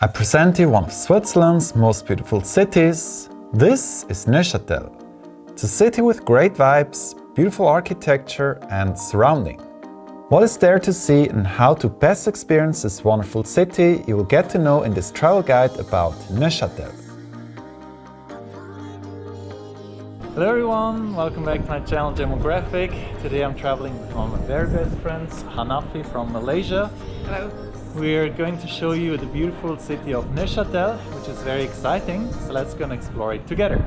I present you one of Switzerland's most beautiful cities. This is Neuchâtel. It's a city with great vibes, beautiful architecture and surrounding. What is there to see and how to best experience this wonderful city you will get to know in this travel guide about Neuchâtel. Hello everyone, welcome back to my channel Demographic. Today I'm traveling with one of my very best friends, Hanafi from Malaysia. Hello. We're going to show you the beautiful city of Neuchâtel, which is very exciting, so let's go and explore it together.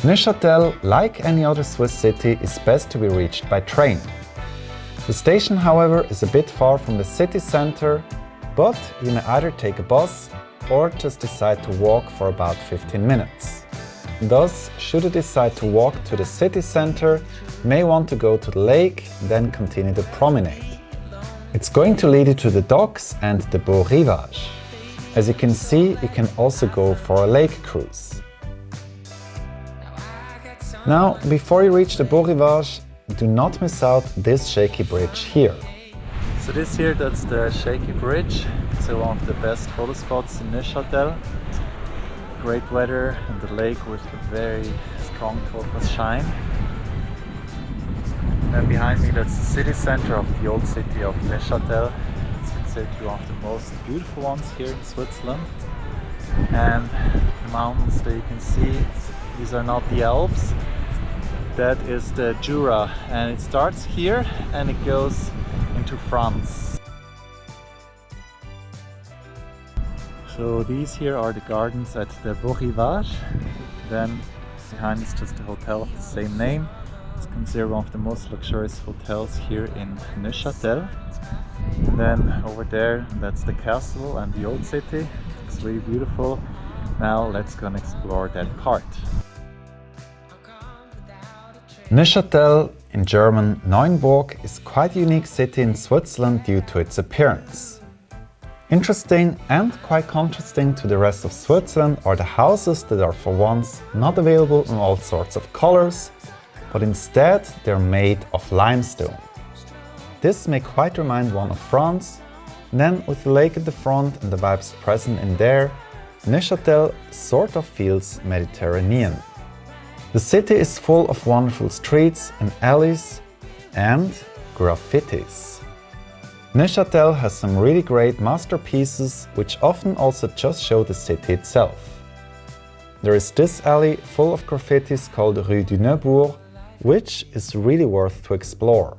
Neuchâtel, like any other Swiss city, is best to be reached by train. The station, however, is a bit far from the city center, but you may either take a bus or just decide to walk for about 15 minutes. Thus, should you decide to walk to the city center, you may want to go to the lake, then continue the promenade. It's going to lead you to the docks and the Beau Rivage. As you can see, you can also go for a lake cruise. Now, before you reach the Beau Rivage, do not miss out this shaky bridge here. So this here, that's the shaky bridge. It's one of the best photo spots in Neuchâtel. Great weather and the lake with a very strong turquoise shine. And then behind me, that's the city center of the old city of Neuchâtel. It's considered to be one of the most beautiful ones here in Switzerland. And the mountains that you can see, these are not the Alps. That is the Jura, and it starts here and it goes into France. So these here are the gardens at the Beau Rivage. Then behind is just a hotel of the same name. It's considered one of the most luxurious hotels here in Neuchâtel. And then over there, that's the castle and the old city. It's really beautiful. Now let's go and explore that part. Neuchâtel, in German Neuenburg, is quite a unique city in Switzerland due to its appearance. Interesting and quite contrasting to the rest of Switzerland are the houses that are for once not available in all sorts of colors, but instead they're made of limestone. This may quite remind one of France, and then with the lake at the front and the vibes present in there, Neuchâtel sort of feels Mediterranean. The city is full of wonderful streets and alleys and graffitis. Neuchâtel has some really great masterpieces which often also just show the city itself. There is this alley full of graffitis called Rue du Neuenburg, which is really worth to explore.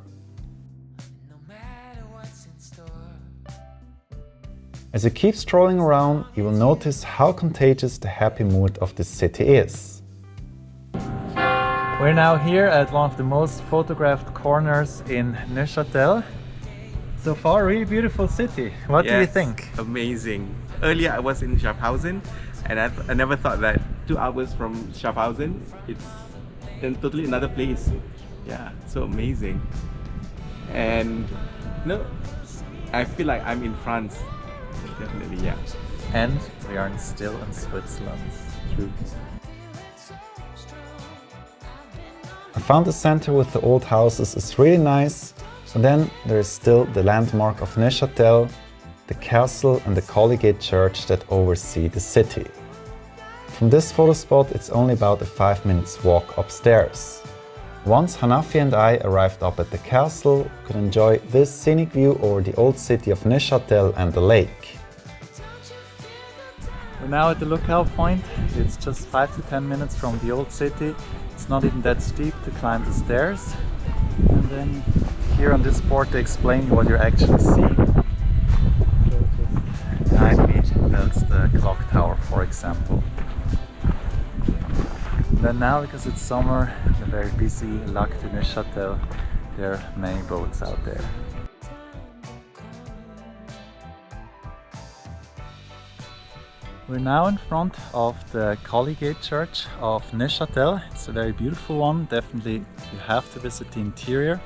As you keep strolling around, you will notice how contagious the happy mood of this city is. We're now here at one of the most photographed corners in Neuchâtel. So far, really beautiful city. What do you think? Amazing. Earlier I was in Schaffhausen and I never thought that 2 hours from Schaffhausen it's in totally another place. Yeah, so amazing. And no, I feel like I'm in France. Definitely, yeah. And we are still in Switzerland. True. I found the center with the old houses is really nice. And then there is still the landmark of Neuchâtel, the castle and the collegiate church that oversee the city. From this photo spot it's only about a 5 minutes walk upstairs. Once Hanafi and I arrived up at the castle, we could enjoy this scenic view over the old city of Neuchâtel and the lake. We're now at the lookout point. It's just 5 to 10 minutes from the old city. It's not even that steep to climb the stairs. And then here on this board they explain what you're actually seeing. Behind me, that's the clock tower, for example. And then now, because it's summer, the very busy Lac de Neuchâtel, there are many boats out there. We're now in front of the collegiate church of Neuchâtel. It's a very beautiful one. Definitely you have to visit the interior.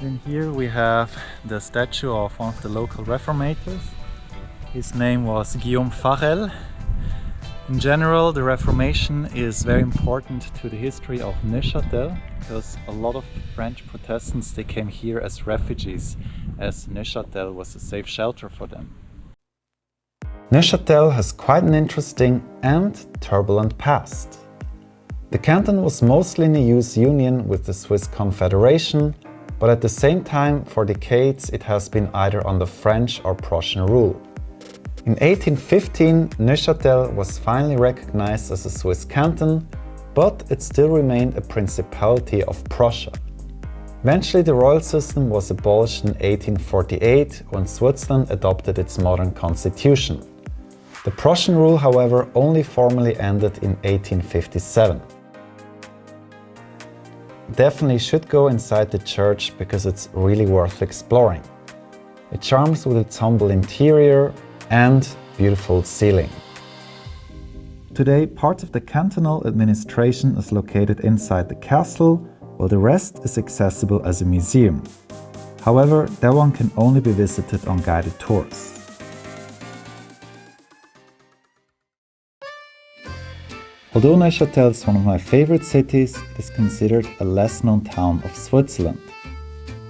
In here we have the statue of one of the local reformators. His name was Guillaume Farel. In general, the Reformation is very important to the history of Neuchâtel because a lot of French Protestants, they came here as refugees, as Neuchâtel was a safe shelter for them. Neuchâtel has quite an interesting and turbulent past. The canton was mostly in a loose union with the Swiss Confederation, but at the same time, for decades, it has been either under French or Prussian rule. In 1815, Neuchâtel was finally recognized as a Swiss canton, but it still remained a principality of Prussia. Eventually, the royal system was abolished in 1848 when Switzerland adopted its modern constitution. The Prussian rule, however, only formally ended in 1857. Definitely should go inside the church because it's really worth exploring. It charms with its humble interior and beautiful ceiling. Today, part of the cantonal administration is located inside the castle, while the rest is accessible as a museum. However, that one can only be visited on guided tours. Although Neuchâtel is one of my favorite cities, it is considered a less-known town of Switzerland.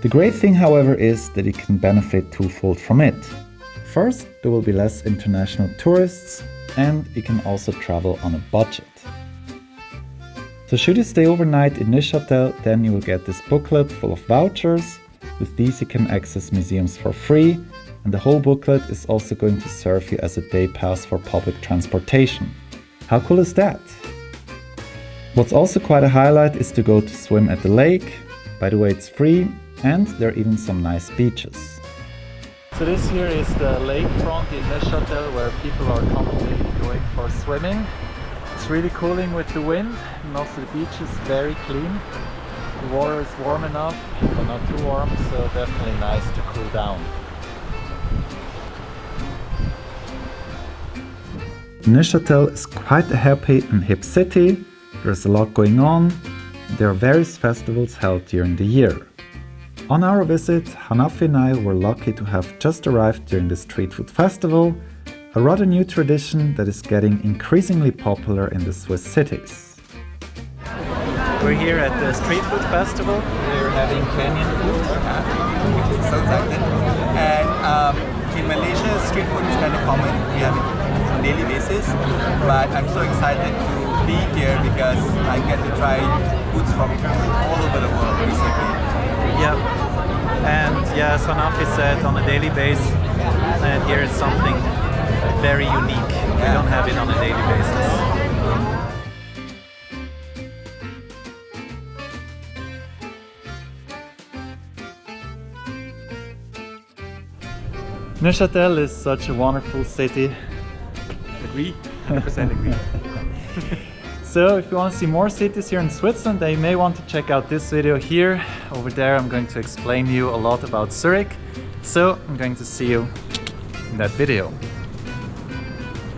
The great thing, however, is that you can benefit twofold from it. First, there will be less international tourists, and you can also travel on a budget. So should you stay overnight in Neuchâtel, then you will get this booklet full of vouchers. With these you can access museums for free, and the whole booklet is also going to serve you as a day pass for public transportation. How cool is that? What's also quite a highlight is to go to swim at the lake. By the way, it's free, and there are even some nice beaches. So this here is the lakefront in Neuchâtel where people are commonly going for swimming. It's really cooling with the wind, and also the beach is very clean. The water is warm enough, but not too warm, so definitely nice to cool down. Neuchâtel is quite a happy and hip city. There's a lot going on. There are various festivals held during the year. On our visit, Hanafi and I were lucky to have just arrived during the street food festival, a rather new tradition that is getting increasingly popular in the Swiss cities. We're here at the street food festival. We're having Kenyan food, Which is so excited. And in Malaysia, street food is kind of common. We have it on a daily basis. But I'm so excited to be here because I get to try foods from all over the world, basically. Yeah, and yeah, as Hanafi said, on a daily basis, and here is something very unique. We don't have it on a daily basis. Neuchâtel is such a wonderful city. Agree? 100% agree. So if you want to see more cities here in Switzerland, then you may want to check out this video here. Over there I'm going to explain you a lot about Zurich. So I'm going to see you in that video.